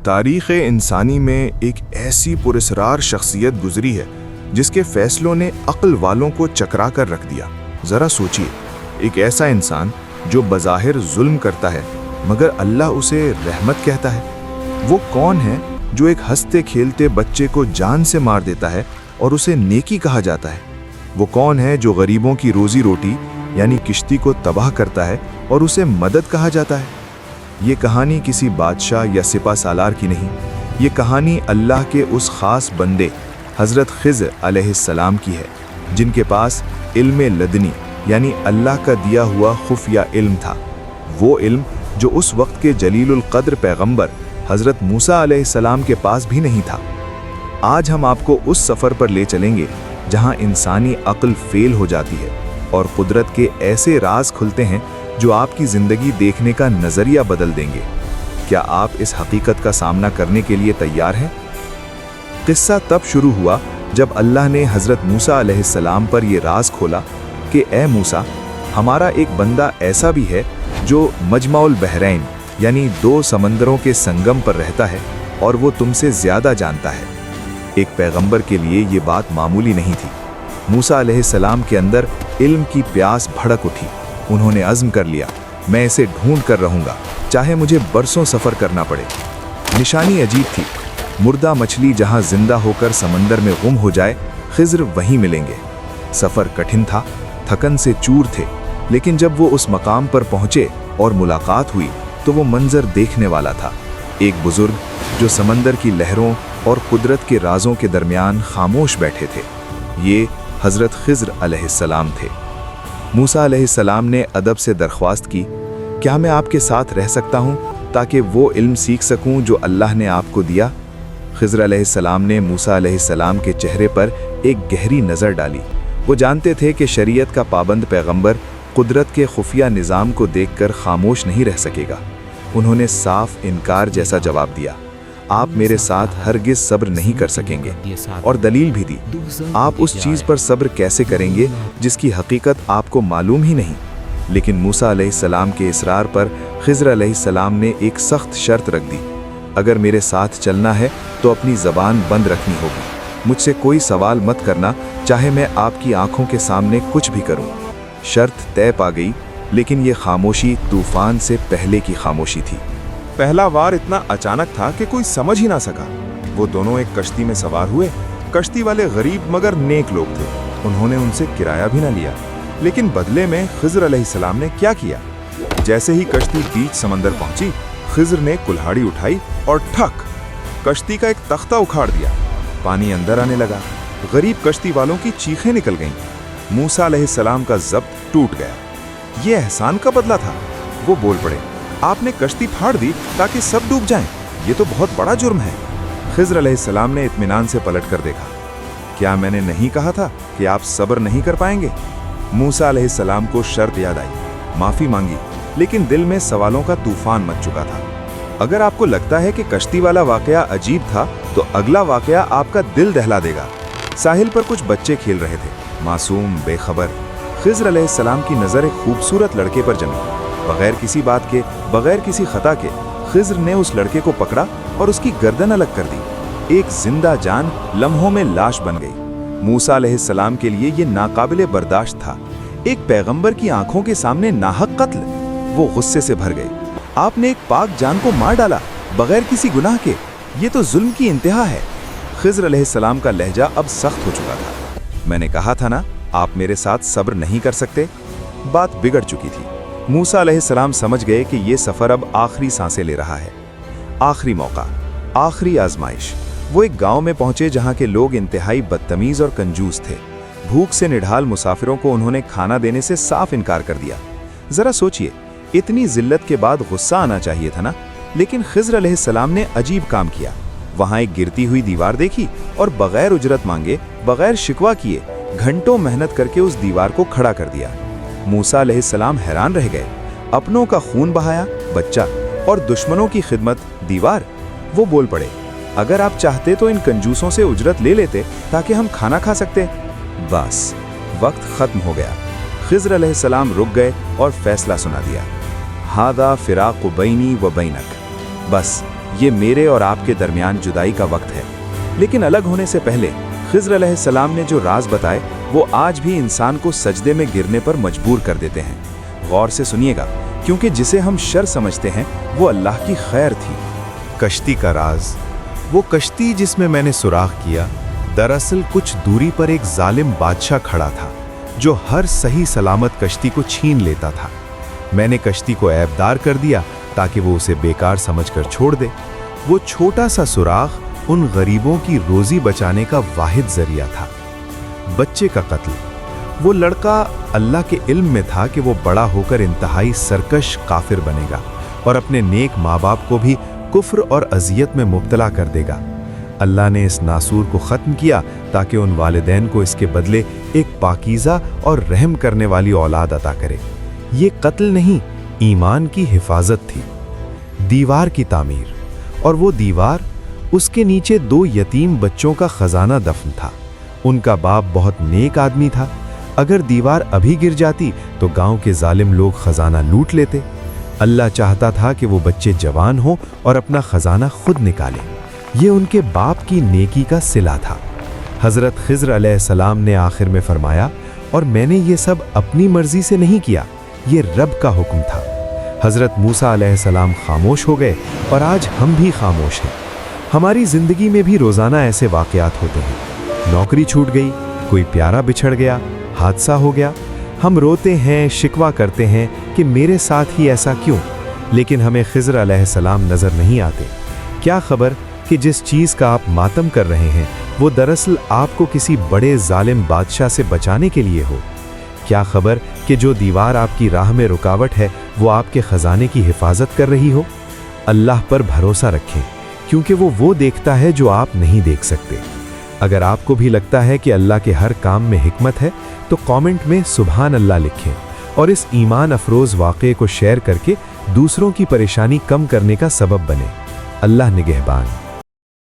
تاریخ انسانی میں ایک ایسی پراسرار شخصیت گزری ہے جس کے فیصلوں نے عقل والوں کو چکرا کر رکھ دیا۔ ذرا سوچئے، ایک ایسا انسان جو بظاہر ظلم کرتا ہے مگر اللہ اسے رحمت کہتا ہے۔ وہ کون ہے جو ایک ہنستے کھیلتے بچے کو جان سے مار دیتا ہے اور اسے نیکی کہا جاتا ہے؟ وہ کون ہے جو غریبوں کی روزی روٹی یعنی کشتی کو تباہ کرتا ہے اور اسے مدد کہا جاتا ہے؟ یہ کہانی کسی بادشاہ یا سپہ سالار کی نہیں، یہ کہانی اللہ کے اس خاص بندے حضرت خضر علیہ السلام کی ہے، جن کے پاس علم لدنی یعنی اللہ کا دیا ہوا خفیہ علم تھا، وہ علم جو اس وقت کے جلیل القدر پیغمبر حضرت موسیٰ علیہ السلام کے پاس بھی نہیں تھا۔ آج ہم آپ کو اس سفر پر لے چلیں گے جہاں انسانی عقل فیل ہو جاتی ہے اور قدرت کے ایسے راز کھلتے ہیں جو آپ کی زندگی دیکھنے کا نظریہ بدل دیں گے۔ کیا آپ اس حقیقت کا سامنا کرنے کے لیے تیار ہیں؟ قصہ تب شروع ہوا جب اللہ نے حضرت موسیٰ علیہ السلام پر یہ راز کھولا کہ اے موسیٰ، ہمارا ایک بندہ ایسا بھی ہے جو مجمع البحرین یعنی دو سمندروں کے سنگم پر رہتا ہے اور وہ تم سے زیادہ جانتا ہے۔ ایک پیغمبر کے لیے یہ بات معمولی نہیں تھی۔ موسیٰ علیہ السلام کے اندر علم کی پیاس بھڑک اٹھی۔ انہوں نے عزم کر لیا، میں اسے ڈھونڈ کر رہوں گا، چاہے مجھے برسوں سفر کرنا پڑے۔ نشانی عجیب تھی، مردہ مچھلی جہاں زندہ ہو کر سمندر میں گم ہو جائے، خضر وہیں ملیں گے۔ سفر کٹھن تھا، تھکن سے چور تھے، لیکن جب وہ اس مقام پر پہنچے اور ملاقات ہوئی تو وہ منظر دیکھنے والا تھا۔ ایک بزرگ جو سمندر کی لہروں اور قدرت کے رازوں کے درمیان خاموش بیٹھے تھے، یہ حضرت خضر علیہ السلام تھے۔ موسیٰ علیہ السلام نے ادب سے درخواست کی، کیا میں آپ کے ساتھ رہ سکتا ہوں تاکہ وہ علم سیکھ سکوں جو اللہ نے آپ کو دیا؟ خضر علیہ السلام نے موسیٰ علیہ السلام کے چہرے پر ایک گہری نظر ڈالی۔ وہ جانتے تھے کہ شریعت کا پابند پیغمبر قدرت کے خفیہ نظام کو دیکھ کر خاموش نہیں رہ سکے گا۔ انہوں نے صاف انکار جیسا جواب دیا، آپ میرے ساتھ ہرگز صبر نہیں کر سکیں گے، اور دلیل بھی دی، آپ اس چیز پر صبر کیسے کریں گے جس کی حقیقت آپ کو معلوم ہی نہیں۔ لیکن موسیٰ علیہ السلام کے اصرار پر خضر علیہ السلام نے ایک سخت شرط رکھ دی، اگر میرے ساتھ چلنا ہے تو اپنی زبان بند رکھنی ہوگی، مجھ سے کوئی سوال مت کرنا، چاہے میں آپ کی آنکھوں کے سامنے کچھ بھی کروں۔ شرط طے پا گئی، لیکن یہ خاموشی طوفان سے پہلے کی خاموشی تھی۔ پہلا وار اتنا اچانک تھا کہ کوئی سمجھ ہی نہ سکا۔ وہ دونوں ایک کشتی میں سوار ہوئے۔ کشتی والے غریب مگر نیک لوگ تھے، انہوں نے ان سے کرایہ بھی نہ لیا، لیکن بدلے میں خضر علیہ السلام نے کیا کیا؟ جیسے ہی کشتی بیچ سمندر پہنچی، خضر نے کلہاڑی اٹھائی اور ٹھک، کشتی کا ایک تختہ اکھاڑ دیا۔ پانی اندر آنے لگا، غریب کشتی والوں کی چیخیں نکل گئیں۔ موسیٰ علیہ السلام کا ضبط ٹوٹ گیا۔ یہ احسان کا بدلہ تھا۔ وہ بول پڑے، آپ نے کشتی پھاڑ دی تاکہ سب ڈوب جائیں، یہ تو بہت بڑا جرم ہے۔ خضر علیہ السلام نے اطمینان سے پلٹ کر دیکھا، کیا میں نے نہیں کہا تھا کہ آپ صبر نہیں کر پائیں گے؟ موسیٰ علیہ السلام کو شرط یاد آئی، معافی مانگی، لیکن دل میں سوالوں کا طوفان مچ چکا تھا۔ اگر آپ کو لگتا ہے کہ کشتی والا واقعہ عجیب تھا تو اگلا واقعہ آپ کا دل دہلا دے گا۔ ساحل پر کچھ بچے کھیل رہے تھے، معصوم، بے خبر۔ خضر علیہ السلام کی نظر ایک خوبصورت لڑکے پر جمی۔ بغیر کسی بات کے، بغیر کسی خطا کے، خضر نے اس لڑکے کو پکڑا اور اس کی گردن الگ کر دی۔ ایک زندہ جان لمحوں میں لاش بن گئی۔ موسیٰ علیہ السلام کے لیے یہ ناقابل برداشت تھا، ایک پیغمبر کی آنکھوں کے سامنے ناحق قتل۔ وہ غصے سے بھر گئے، آپ نے ایک پاک جان کو مار ڈالا بغیر کسی گناہ کے، یہ تو ظلم کی انتہا ہے۔ خضر علیہ السلام کا لہجہ اب سخت ہو چکا تھا۔ میں نے کہا تھا نا، آپ میرے ساتھ صبر نہیں کر سکتے۔ بات بگڑ چکی تھی۔ موسیٰ علیہ السلام سمجھ گئے کہ یہ سفر اب آخری سانسیں لے رہا ہے، آخری موقع، آخری آزمائش۔ وہ ایک گاؤں میں پہنچے جہاں کے لوگ انتہائی بدتمیز اور کنجوس تھے۔ بھوک سے نڈھال مسافروں کو انہوں نے کھانا دینے سے صاف انکار کر دیا۔ ذرا سوچئے، اتنی ذلت کے بعد غصہ آنا چاہیے تھا نا، لیکن خضر علیہ السلام نے عجیب کام کیا۔ وہاں ایک گرتی ہوئی دیوار دیکھی اور بغیر اجرت مانگے، بغیر شکوہ کیے، گھنٹوں محنت کر کے اس دیوار کو کھڑا کر دیا۔ موسیٰ علیہ السلام حیران رہ گئے، اپنوں کا خون بہایا بچہ اور دشمنوں کی خدمت دیوار۔ وہ بول پڑے، اگر آپ چاہتے تو ان کنجوسوں سے اجرت لے لیتے تاکہ ہم کھانا کھا سکتے۔ بس وقت ختم ہو گیا۔ خضر علیہ السلام رک گئے اور فیصلہ سنا دیا، ہذا فراق بینی و بینک، بس یہ میرے اور آپ کے درمیان جدائی کا وقت ہے۔ لیکن الگ ہونے سے پہلے خضر علیہ السلام نے جو راز بتائے وہ آج بھی انسان کو سجدے میں گرنے پر مجبور کر دیتے ہیں۔ غور سے سنیے گا، کیونکہ جسے ہم شر سمجھتے ہیں وہ اللہ کی خیر تھی۔ کشتی کا راز۔ وہ کشتی جس میں میں نے سوراخ کیا، دراصل کچھ دوری پر ایک ظالم بادشاہ کھڑا تھا جو ہر صحیح سلامت کشتی کو چھین لیتا تھا۔ میں نے کشتی کو عیبدار کر دیا تاکہ وہ اسے بیکار سمجھ کر چھوڑ دے۔ وہ چھوٹا سا سوراخ ان غریبوں کی روزی بچانے کا واحد ذریعہ تھا۔ بچے کا قتل۔ وہ لڑکا اللہ کے علم میں تھا کہ وہ بڑا ہو کر انتہائی سرکش کافر بنے گا اور اپنے نیک ماں باپ کو بھی کفر اور اذیت میں مبتلا کر دے گا۔ اللہ نے اس ناسور کو ختم کیا تاکہ ان والدین کو اس کے بدلے ایک پاکیزہ اور رحم کرنے والی اولاد عطا کرے۔ یہ قتل نہیں، ایمان کی حفاظت تھی۔ دیوار کی تعمیر، اور وہ دیوار، اس کے نیچے 2 یتیم بچوں کا خزانہ دفن تھا۔ ان کا باپ بہت نیک آدمی تھا۔ اگر دیوار ابھی گر جاتی تو گاؤں کے ظالم لوگ خزانہ لوٹ لیتے۔ اللہ چاہتا تھا کہ وہ بچے جوان ہوں اور اپنا خزانہ خود نکالیں۔ یہ ان کے باپ کی نیکی کا صلہ تھا۔ حضرت خضر علیہ السلام نے آخر میں فرمایا، اور میں نے یہ سب اپنی مرضی سے نہیں کیا، یہ رب کا حکم تھا۔ حضرت موسیٰ علیہ السلام خاموش ہو گئے، اور آج ہم بھی خاموش ہیں۔ ہماری زندگی میں بھی روزانہ ایسے واقعات ہوتے ہیں۔ نوکری چھوٹ گئی، کوئی پیارا بچھڑ گیا، حادثہ ہو گیا۔ ہم روتے ہیں، شکوہ کرتے ہیں کہ میرے ساتھ ہی ایسا کیوں، لیکن ہمیں خضر علیہ السلام نظر نہیں آتے۔ کیا خبر کہ جس چیز کا آپ ماتم کر رہے ہیں وہ دراصل آپ کو کسی بڑے ظالم بادشاہ سے بچانے کے لیے ہو۔ کیا خبر کہ جو دیوار آپ کی راہ میں رکاوٹ ہے وہ آپ کے خزانے کی حفاظت کر رہی ہو۔ اللہ پر بھروسہ رکھیں، کیونکہ وہ دیکھتا ہے جو آپ نہیں دیکھ سکتے۔ اگر آپ کو بھی لگتا ہے کہ اللہ کے ہر کام میں حکمت ہے تو کامنٹ میں سبحان اللہ لکھیں، اور اس ایمان افروز واقعے کو شیئر کر کے دوسروں کی پریشانی کم کرنے کا سبب بنیں۔ اللہ نگہبان۔